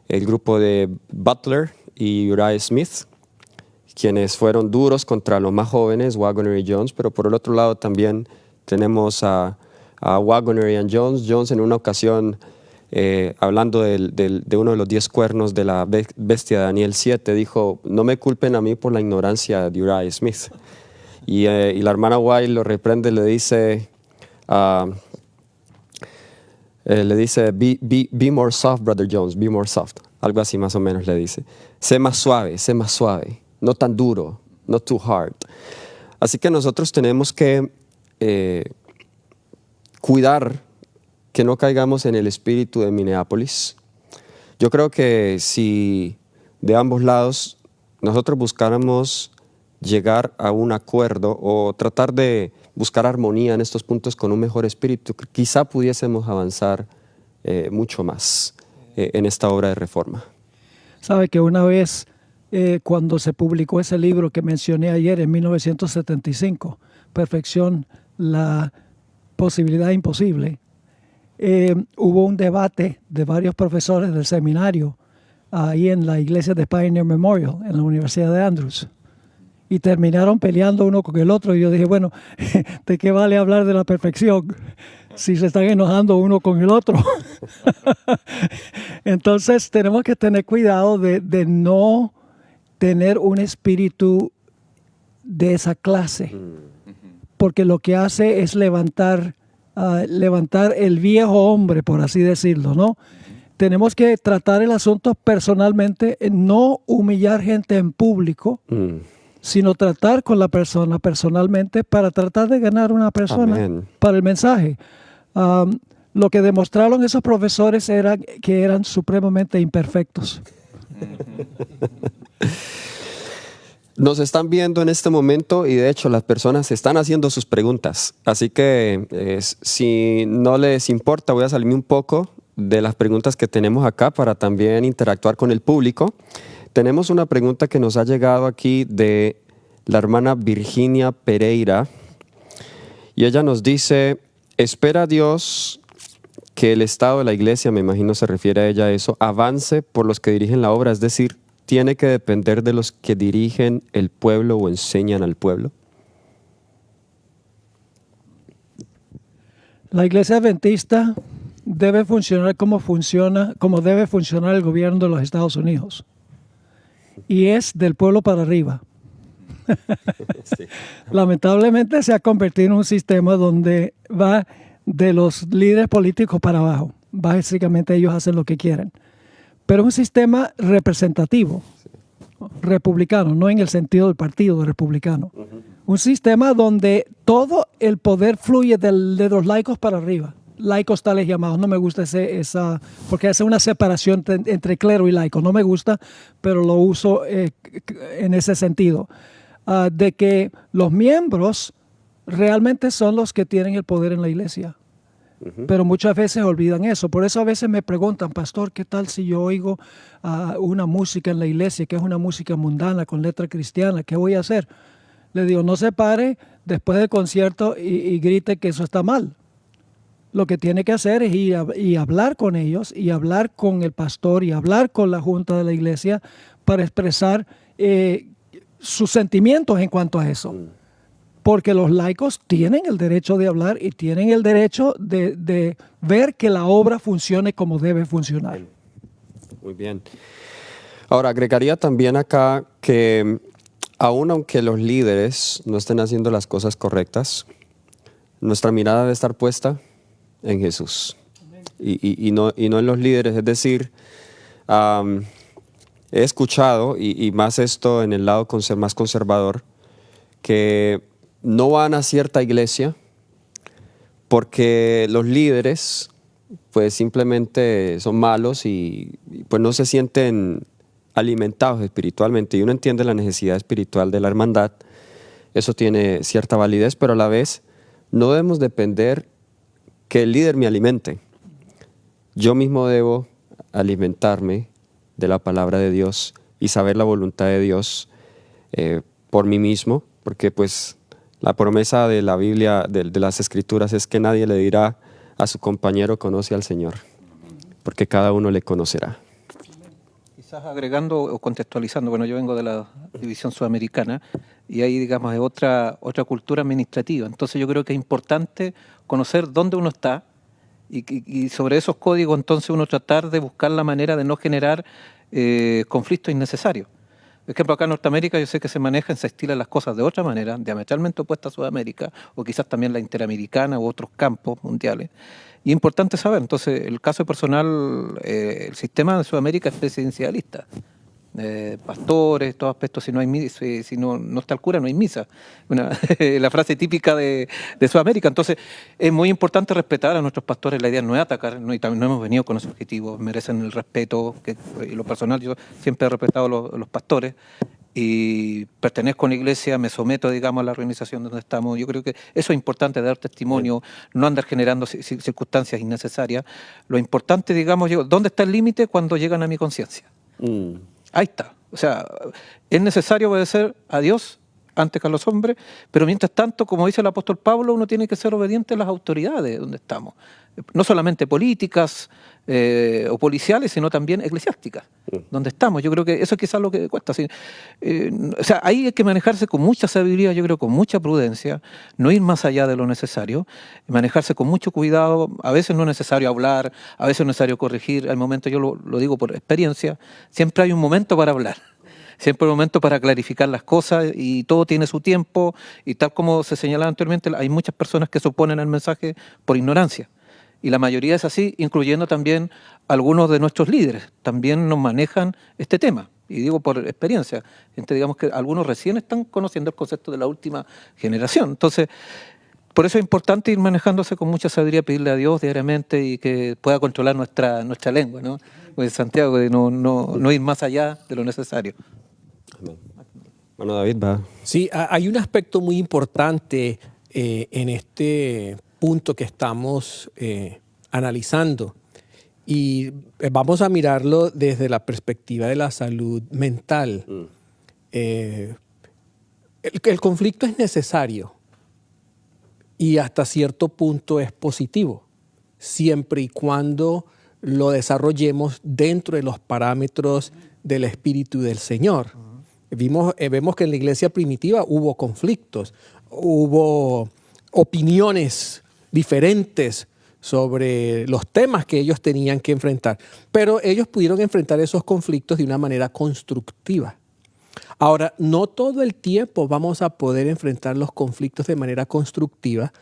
el grupo de Butler y Uriah Smith, quienes fueron duros contra los más jóvenes, Waggoner y Jones, pero por el otro lado también tenemos a Waggoner y a Jones. Jones en una ocasión, hablando de uno de los 10 cuernos de la bestia de Daniel 7, dijo, no me culpen a mí por la ignorancia de Uriah Smith. Y la hermana White lo reprende, le dice, be more soft, brother Jones, be more soft. Algo así más o menos le dice. Sé más suave, no tan duro, not too hard. Así que nosotros tenemos que cuidar que no caigamos en el espíritu de Minneapolis. Yo creo que si de ambos lados nosotros buscáramos llegar a un acuerdo o tratar de buscar armonía en estos puntos con un mejor espíritu, quizá pudiésemos avanzar mucho más en esta obra de reforma. Sabe que una vez cuando se publicó ese libro que mencioné ayer en 1975, Perfección, la posibilidad imposible, hubo un debate de varios profesores del seminario ahí en la iglesia de Pioneer Memorial, en la Universidad de Andrews. Y terminaron peleando uno con el otro. Y yo dije, bueno, ¿de qué vale hablar de la perfección si se están enojando uno con el otro? Entonces tenemos que tener cuidado de no tener un espíritu de esa clase, porque lo que hace es levantar el viejo hombre, por así decirlo, ¿no? Tenemos que tratar el asunto personalmente, no humillar gente en público, sino tratar con la persona personalmente para tratar de ganar una persona Amén. para el mensaje. Lo que demostraron esos profesores era que eran supremamente imperfectos. Nos están viendo en este momento y de hecho las personas están haciendo sus preguntas. Así que si no les importa, voy a salirme un poco de las preguntas que tenemos acá para también interactuar con el público. Tenemos una pregunta que nos ha llegado aquí de la hermana Virginia Pereira y ella nos dice, ¿espera Dios que el estado de la iglesia, me imagino se refiere a ella a eso, avance por los que dirigen la obra? Es decir, ¿tiene que depender de los que dirigen el pueblo o enseñan al pueblo? La iglesia adventista debe funcionar como debe funcionar el gobierno de los Estados Unidos. Y es del pueblo para arriba. Sí. Lamentablemente se ha convertido en un sistema donde va de los líderes políticos para abajo. Básicamente ellos hacen lo que quieren. Pero es un sistema representativo, republicano, no en el sentido del partido republicano. Un sistema donde todo el poder fluye de los laicos para arriba. Laicos tales llamados. No me gusta porque hace una separación entre clero y laico. No me gusta, pero lo uso en ese sentido. De que los miembros realmente son los que tienen el poder en la iglesia. Pero muchas veces olvidan eso. Por eso a veces me preguntan, pastor, ¿qué tal si yo oigo una música en la iglesia que es una música mundana con letra cristiana? ¿Qué voy a hacer? Le digo, no se pare después del concierto y grite que eso está mal. Lo que tiene que hacer es ir y hablar con ellos y hablar con el pastor y hablar con la junta de la iglesia para expresar sus sentimientos en cuanto a eso. Porque los laicos tienen el derecho de hablar y tienen el derecho de ver que la obra funcione como debe funcionar. Muy bien. Ahora, agregaría también acá que aun aunque los líderes no estén haciendo las cosas correctas, nuestra mirada debe estar puesta en Jesús y no en los líderes. Es decir, he escuchado, y más esto en el lado más conservador, que no van a cierta iglesia porque los líderes pues simplemente son malos y pues no se sienten alimentados espiritualmente. Y uno entiende la necesidad espiritual de la hermandad, eso tiene cierta validez, pero a la vez no debemos depender que el líder me alimente. Yo mismo debo alimentarme de la palabra de Dios y saber la voluntad de Dios por mí mismo, porque pues la promesa de la Biblia, de las Escrituras, es que nadie le dirá a su compañero conoce al Señor, porque cada uno le conocerá. Quizás agregando o contextualizando, bueno, yo vengo de la división sudamericana y ahí, digamos, es otra cultura administrativa. Entonces yo creo que es importante conocer dónde uno está y sobre esos códigos entonces uno tratar de buscar la manera de no generar conflictos innecesarios. Por ejemplo, acá en Norteamérica yo sé que se manejan, se estilan las cosas de otra manera, diametralmente opuesta a Sudamérica, o quizás también la interamericana u otros campos mundiales. Y es importante saber, entonces, el caso personal, el sistema de Sudamérica es presidencialista. Pastores, todo aspecto, si no está el cura, no hay misa. La frase típica de Sudamérica. Entonces, es muy importante respetar a nuestros pastores. La idea no es atacar, y también no hemos venido con ese objetivo. Merecen el respeto, y lo personal, yo siempre he respetado a los pastores y pertenezco a una iglesia, me someto, digamos, a la organización donde estamos. Yo creo que eso es importante, dar testimonio, no andar generando circunstancias innecesarias. Lo importante, digamos, ¿dónde está el límite? Cuando llegan a mi conciencia. Ahí está. O sea, es necesario obedecer a Dios antes que a los hombres, pero mientras tanto, como dice el apóstol Pablo, uno tiene que ser obediente a las autoridades donde estamos. No solamente políticas o policiales, sino también eclesiásticas, donde estamos. Yo creo que eso es quizás lo que cuesta. O sea, ahí hay que manejarse con mucha sabiduría, yo creo, con mucha prudencia, no ir más allá de lo necesario, manejarse con mucho cuidado. A veces no es necesario hablar, a veces es necesario corregir. Hay momentos, yo lo digo por experiencia, siempre hay un momento para hablar. Siempre hay un momento para clarificar las cosas y todo tiene su tiempo. Y tal como se señalaba anteriormente, hay muchas personas que se oponen al mensaje por ignorancia. Y la mayoría es así, incluyendo también algunos de nuestros líderes también nos manejan este tema. Y digo por experiencia, gente, digamos que algunos recién están conociendo el concepto de la última generación. Entonces, por eso es importante ir manejándose con mucha sabiduría, pedirle a Dios diariamente y que pueda controlar nuestra lengua, ¿no? Pues Santiago, de no ir más allá de lo necesario. Amén. Bueno, David, va. Sí, hay un aspecto muy importante en este punto que estamos analizando y vamos a mirarlo desde la perspectiva de la salud mental. El conflicto es necesario y hasta cierto punto es positivo, siempre y cuando lo desarrollemos dentro de los parámetros del Espíritu del Señor. Vemos que en la iglesia primitiva hubo conflictos, hubo opiniones diferentes sobre los temas que ellos tenían que enfrentar, pero ellos pudieron enfrentar esos conflictos de una manera constructiva. Ahora, no todo el tiempo vamos a poder enfrentar los conflictos de manera constructiva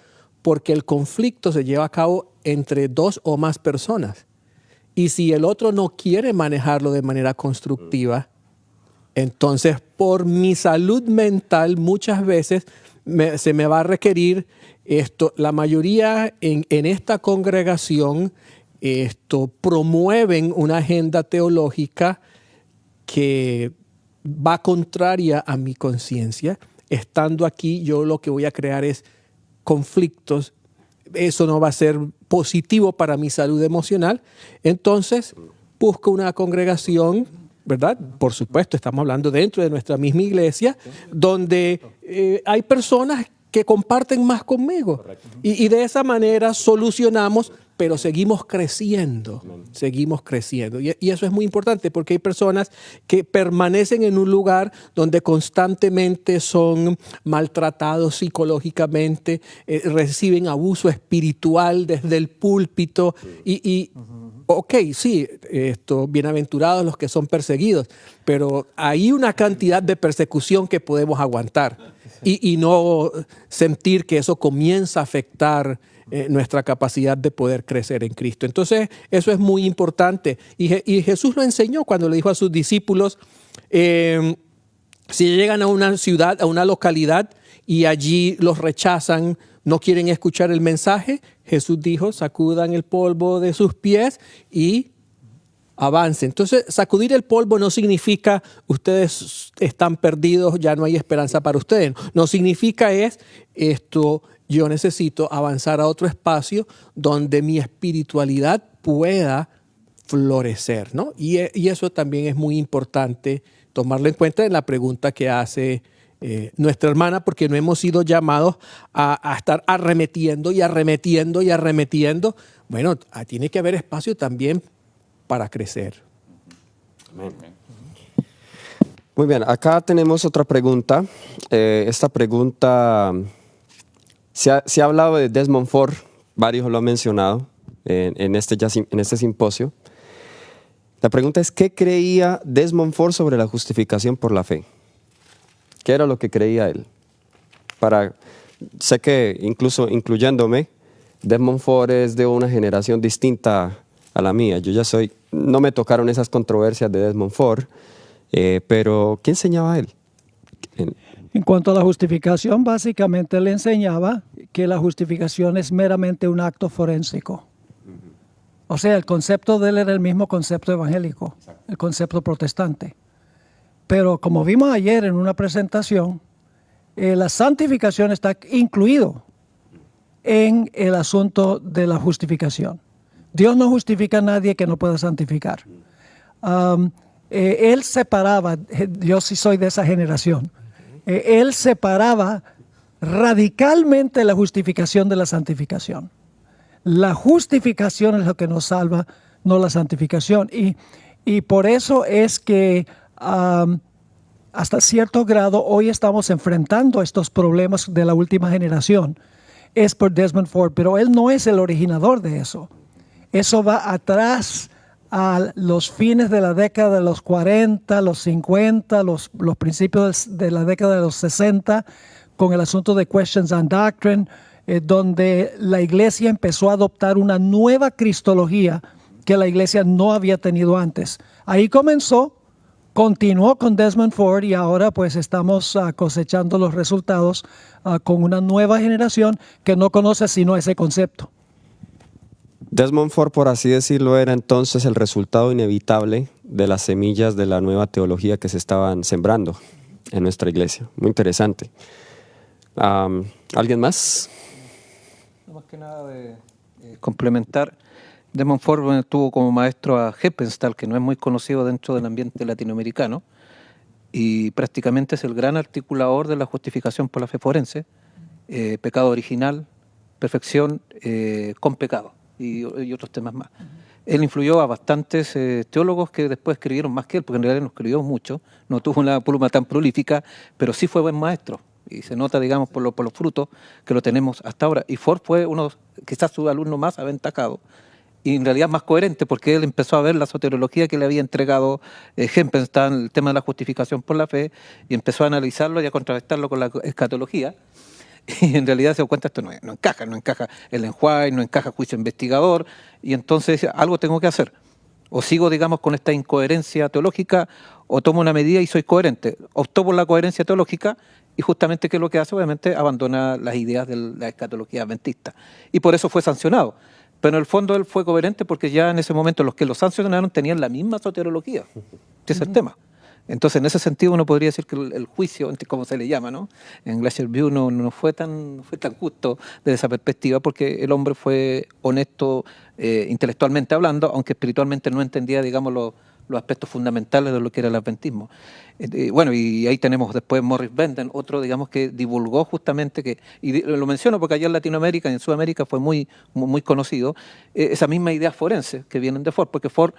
porque el conflicto se lleva a cabo entre dos o más personas. Y si el otro no quiere manejarlo de manera constructiva, entonces por mi salud mental muchas veces se me va a requerir esto. La mayoría en esta congregación promueven una agenda teológica que va contraria a mi conciencia. Estando aquí, yo lo que voy a crear es conflictos. Eso no va a ser positivo para mi salud emocional. Entonces, busco una congregación, ¿verdad? Por supuesto, estamos hablando dentro de nuestra misma iglesia, donde hay personas que comparten más conmigo. Y de esa manera solucionamos, pero seguimos creciendo, seguimos creciendo. Y eso es muy importante porque hay personas que permanecen en un lugar donde constantemente son maltratados psicológicamente, reciben abuso espiritual desde el púlpito ok, sí, bienaventurados los que son perseguidos, pero hay una cantidad de persecución que podemos aguantar y no sentir que eso comienza a afectar nuestra capacidad de poder crecer en Cristo. Entonces, eso es muy importante. Y Jesús lo enseñó cuando le dijo a sus discípulos, si llegan a una ciudad, a una localidad, y allí los rechazan, no quieren escuchar el mensaje, Jesús dijo, sacudan el polvo de sus pies y avancen. Entonces, sacudir el polvo no significa ustedes están perdidos, ya no hay esperanza para ustedes. No significa yo necesito avanzar a otro espacio donde mi espiritualidad pueda florecer, ¿no? Y eso también es muy importante tomarlo en cuenta en la pregunta que hace nuestra hermana, porque no hemos sido llamados a estar arremetiendo y arremetiendo y arremetiendo. Bueno, tiene que haber espacio también para crecer. Amén. Muy bien, acá tenemos otra pregunta. Esta pregunta, se ha hablado de Desmond Ford, varios lo han mencionado en este simposio. La pregunta es, ¿qué creía Desmond Ford sobre la justificación por la fe? ¿Qué era lo que creía él? Sé que incluso incluyéndome, Desmond Ford es de una generación distinta a la mía. No me tocaron esas controversias de Desmond Ford, pero ¿qué enseñaba él? En cuanto a la justificación, básicamente le enseñaba que la justificación es meramente un acto forénsico. O sea, el concepto de él era el mismo concepto evangélico, el concepto protestante. Pero como vimos ayer en una presentación, la santificación está incluido en el asunto de la justificación. Dios no justifica a nadie que no pueda santificar. Él separaba, yo sí soy de esa generación, él separaba radicalmente la justificación de la santificación. La justificación es lo que nos salva, no la santificación. Y por eso es que hasta cierto grado hoy estamos enfrentando estos problemas de la última generación. Es por Desmond Ford, pero él no es el originador de eso. Eso va atrás a los fines de la década de los 40, los 50, los principios de la década de los 60, con el asunto de Questions on Doctrine, donde la iglesia empezó a adoptar una nueva cristología que la iglesia no había tenido antes. Ahí comenzó, continuó con Desmond Ford y ahora pues estamos cosechando los resultados con una nueva generación que no conoce sino ese concepto. Desmond Ford, por así decirlo, era entonces el resultado inevitable de las semillas de la nueva teología que se estaban sembrando en nuestra iglesia. Muy interesante. ¿Alguien más? No más que nada de complementar. Desmond Ford tuvo como maestro a Heppenstall, que no es muy conocido dentro del ambiente latinoamericano, y prácticamente es el gran articulador de la justificación por la fe forense, pecado original, perfección con pecado, y otros temas más. Él influyó a bastantes teólogos que después escribieron más que él, porque en realidad no escribió mucho, no tuvo una pluma tan prolífica, pero sí fue buen maestro. Y se nota, digamos, por los frutos que lo tenemos hasta ahora. Y Ford fue uno, quizás su alumno más aventajado, y en realidad más coherente, porque él empezó a ver la soteriología que le había entregado Heppenstall, el tema de la justificación por la fe, y empezó a analizarlo y a contrarrestarlo con la escatología. Y en realidad se dio cuenta, esto no encaja Ellen White, no encaja juicio investigador, y entonces algo tengo que hacer. O sigo, digamos, con esta incoherencia teológica, o tomo una medida y soy coherente. Optó por la coherencia teológica, y justamente, ¿qué es lo que hace? Obviamente abandona las ideas de la escatología adventista. Y por eso fue sancionado. Pero en el fondo él fue coherente porque ya en ese momento los que lo sancionaron tenían la misma soteriología. Ese es el tema. Entonces, en ese sentido, uno podría decir que el juicio, como se le llama, ¿no?, en Glacier View no fue tan justo desde esa perspectiva, porque el hombre fue honesto intelectualmente hablando, aunque espiritualmente no entendía, digamos, los aspectos fundamentales de lo que era el adventismo. Bueno, y ahí tenemos después Morris Benden, otro, digamos, que divulgó justamente, y lo menciono porque allá en Latinoamérica y en Sudamérica fue muy conocido, esa misma idea forense que vienen de Ford, porque Ford,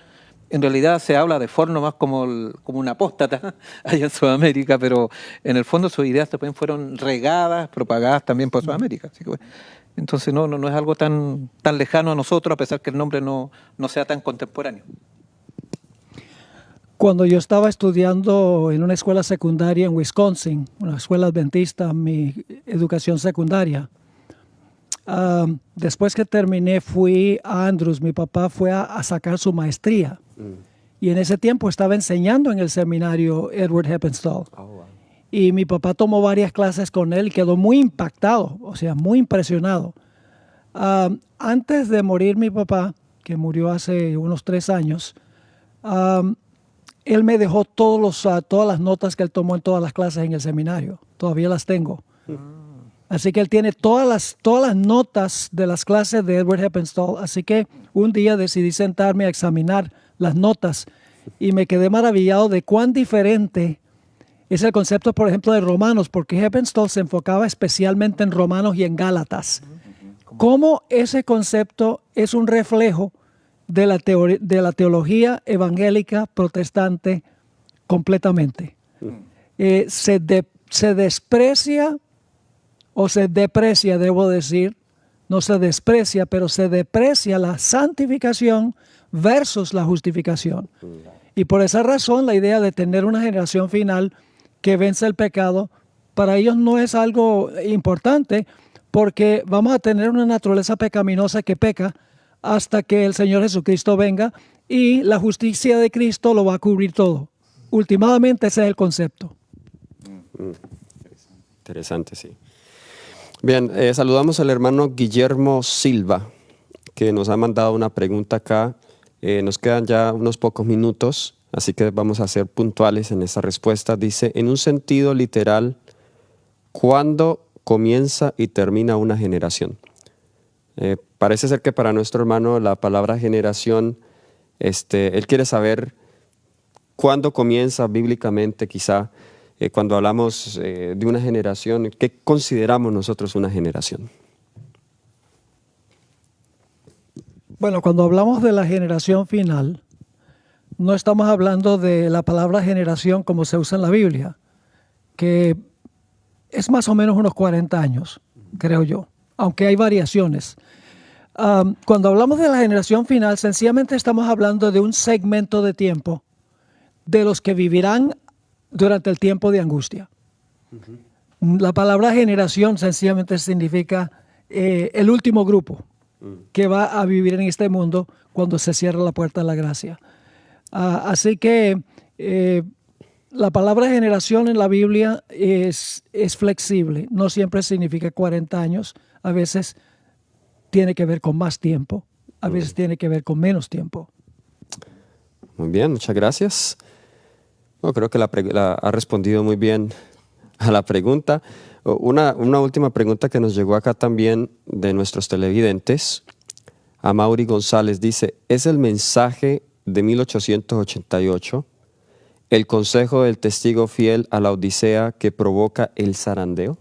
en realidad se habla de Ford nomás como un apóstata allá en Sudamérica, pero en el fondo sus ideas también fueron regadas, propagadas también por Sudamérica. Así que, entonces no es algo tan lejano a nosotros, a pesar que el nombre no sea tan contemporáneo. Cuando yo estaba estudiando en una escuela secundaria en Wisconsin, una escuela adventista, mi educación secundaria, después que terminé fui a Andrews, mi papá fue a sacar su maestría. Y en ese tiempo estaba enseñando en el seminario Edward Heppenstall. Y mi papá tomó varias clases con él y quedó muy impactado, o sea, muy impresionado. Antes de morir mi papá, que murió hace unos 3 años, él me dejó todas las notas que él tomó en todas las clases en el seminario. Todavía las tengo. Así que él tiene todas las notas de las clases de Edward Heppenstall. Así que un día decidí sentarme a examinar las notas y me quedé maravillado de cuán diferente es el concepto, por ejemplo, de Romanos, porque Heppenstall se enfocaba especialmente en Romanos y en Gálatas. Cómo ese concepto es un reflejo de la teología evangélica protestante completamente. Se desprecia o se deprecia, debo decir, no se desprecia, pero se deprecia la santificación versus la justificación. Y por esa razón la idea de tener una generación final que vence el pecado, para ellos no es algo importante, porque vamos a tener una naturaleza pecaminosa que peca hasta que el Señor Jesucristo venga y la justicia de Cristo lo va a cubrir todo. Últimamente ese es el concepto. Interesante, sí. Bien, saludamos al hermano Guillermo Silva, que nos ha mandado una pregunta acá. Nos quedan ya unos pocos minutos, así que vamos a ser puntuales en esa respuesta. Dice, en un sentido literal, ¿cuándo comienza y termina una generación? Parece ser que para nuestro hermano la palabra generación, él quiere saber cuándo comienza bíblicamente, quizá, cuando hablamos de una generación, ¿qué consideramos nosotros una generación? Bueno, cuando hablamos de la generación final, no estamos hablando de la palabra generación como se usa en la Biblia, que es más o menos unos 40 años, creo yo, aunque hay variaciones. Cuando hablamos de la generación final, sencillamente estamos hablando de un segmento de tiempo de los que vivirán durante el tiempo de angustia. La palabra generación sencillamente significa el último grupo, que va a vivir en este mundo cuando se cierra la puerta de la gracia. Así que la palabra generación en la Biblia es flexible. No siempre significa 40 años. A veces tiene que ver con más tiempo. A veces tiene que ver con menos tiempo. Muy bien, muchas gracias. Bueno, creo que ha respondido muy bien a la pregunta. Una última pregunta que nos llegó acá también de nuestros televidentes. A Mauri González dice, ¿es el mensaje de 1888 el consejo del testigo fiel a la Odisea que provoca el zarandeo?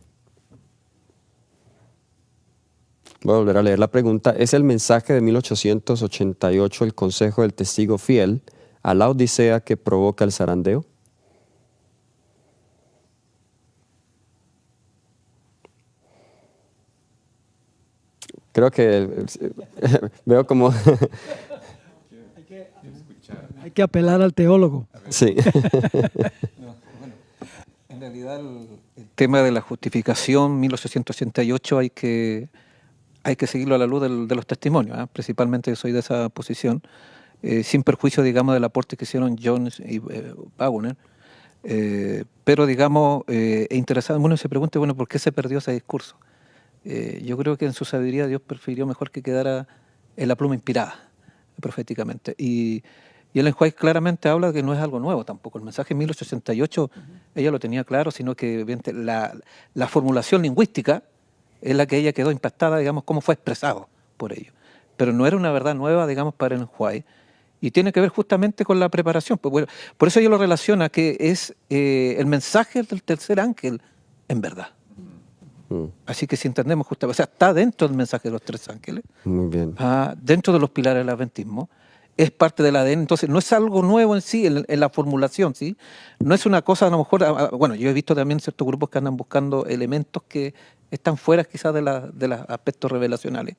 Voy a volver a leer la pregunta. ¿Es el mensaje de 1888 el consejo del testigo fiel a la Odisea que provoca el zarandeo? Creo que veo como... Hay que apelar al teólogo. Sí. En realidad el tema de la justificación 1888 hay que seguirlo a la luz de los testimonios, ¿eh? Principalmente yo soy de esa posición, sin perjuicio, digamos, del aporte que hicieron Jones y Wagner, pero, digamos, es interesante, uno se pregunta, bueno, ¿por qué se perdió ese discurso? Yo creo que en su sabiduría Dios prefirió mejor que quedara en la pluma inspirada, proféticamente, y Ellen White claramente habla de que no es algo nuevo tampoco. El mensaje en 1888 ella lo tenía claro, sino que la formulación lingüística es la que ella quedó impactada, digamos, cómo fue expresado por ello. Pero no era una verdad nueva, digamos, para Ellen White. Y tiene que ver justamente con la preparación. Pues bueno, por eso ella lo relaciona, que es el mensaje del tercer ángel en verdad. Así que si entendemos justamente, o sea, está dentro del mensaje de los tres ángeles. Muy bien. Dentro de los pilares del adventismo. Es parte del ADN, entonces no es algo nuevo en sí, en la formulación, ¿sí? No es una cosa, a lo mejor, bueno, yo he visto también ciertos grupos que andan buscando elementos que están fuera quizás de los aspectos revelacionales,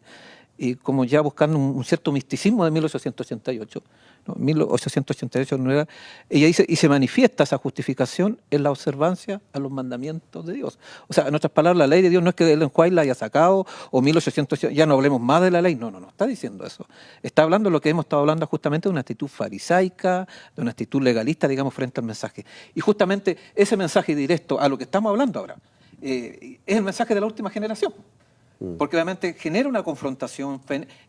y como ya buscando un cierto misticismo de 1888, ¿no? 1888 no era, ella dice, y se manifiesta esa justificación en la observancia a los mandamientos de Dios. O sea, en otras palabras, la ley de Dios no es que Ellen White la haya sacado, o 1888, ya no hablemos más de la ley, no está diciendo eso. Está hablando de lo que hemos estado hablando justamente de una actitud farisaica, de una actitud legalista, digamos, frente al mensaje. Y justamente ese mensaje directo a lo que estamos hablando ahora, es el mensaje de la última generación. Porque obviamente genera una confrontación,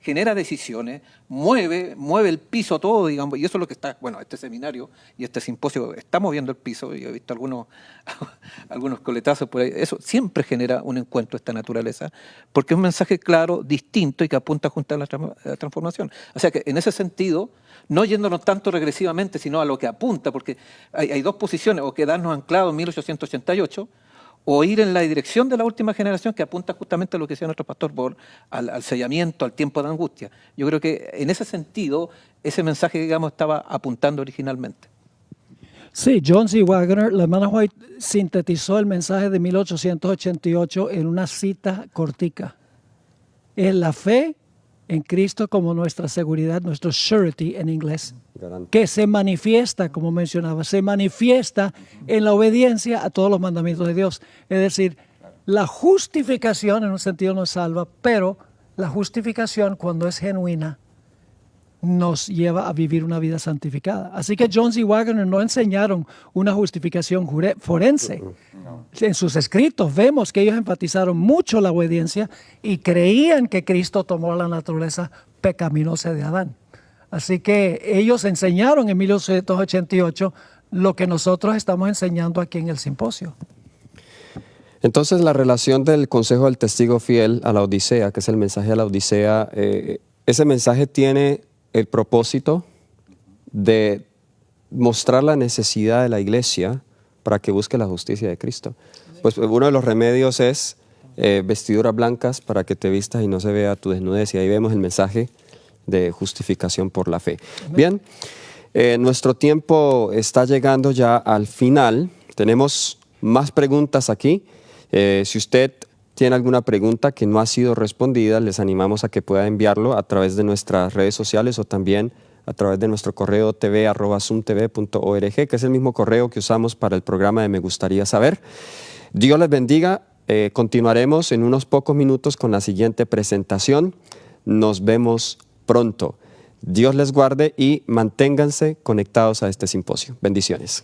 genera decisiones, mueve el piso todo, digamos, y eso es lo que está, bueno, este seminario y este simposio está moviendo el piso, yo he visto algunos coletazos por ahí, eso siempre genera un encuentro de esta naturaleza, porque es un mensaje claro, distinto y que apunta junto a la transformación. O sea que en ese sentido, no yéndonos tanto regresivamente, sino a lo que apunta, porque hay dos posiciones, o quedarnos anclados en 1888, o ir en la dirección de la última generación que apunta justamente a lo que decía nuestro pastor Bohr, al sellamiento, al tiempo de angustia. Yo creo que en ese sentido, ese mensaje, digamos, estaba apuntando originalmente. Sí, Jones y Wagner, la hermana White sintetizó el mensaje de 1888 en una cita cortica. Es la fe en Cristo como nuestra seguridad, nuestro surety en inglés, que se manifiesta, como mencionaba, se manifiesta en la obediencia a todos los mandamientos de Dios. Es decir, la justificación en un sentido nos salva, pero la justificación cuando es genuina nos lleva a vivir una vida santificada. Así que Jones y Wagner no enseñaron una justificación forense. En sus escritos vemos que ellos enfatizaron mucho la obediencia y creían que Cristo tomó la naturaleza pecaminosa de Adán. Así que ellos enseñaron en 1888 lo que nosotros estamos enseñando aquí en el simposio. Entonces, la relación del consejo del testigo fiel a la Odisea, que es el mensaje a la Odisea, ese mensaje tiene el propósito de mostrar la necesidad de la iglesia para que busque la justicia de Cristo. Pues uno de los remedios es vestiduras blancas para que te vistas y no se vea tu desnudez. Y ahí vemos el mensaje de justificación por la fe. Bien, nuestro tiempo está llegando ya al final. Tenemos más preguntas aquí. Si usted tiene alguna pregunta que no ha sido respondida, les animamos a que pueda enviarlo a través de nuestras redes sociales o también a través de nuestro correo tv@zoomtv.org, que es el mismo correo que usamos para el programa de Me Gustaría Saber. Dios les bendiga. Continuaremos en unos pocos minutos con la siguiente presentación. Nos vemos pronto. Dios les guarde y manténganse conectados a este simposio. Bendiciones.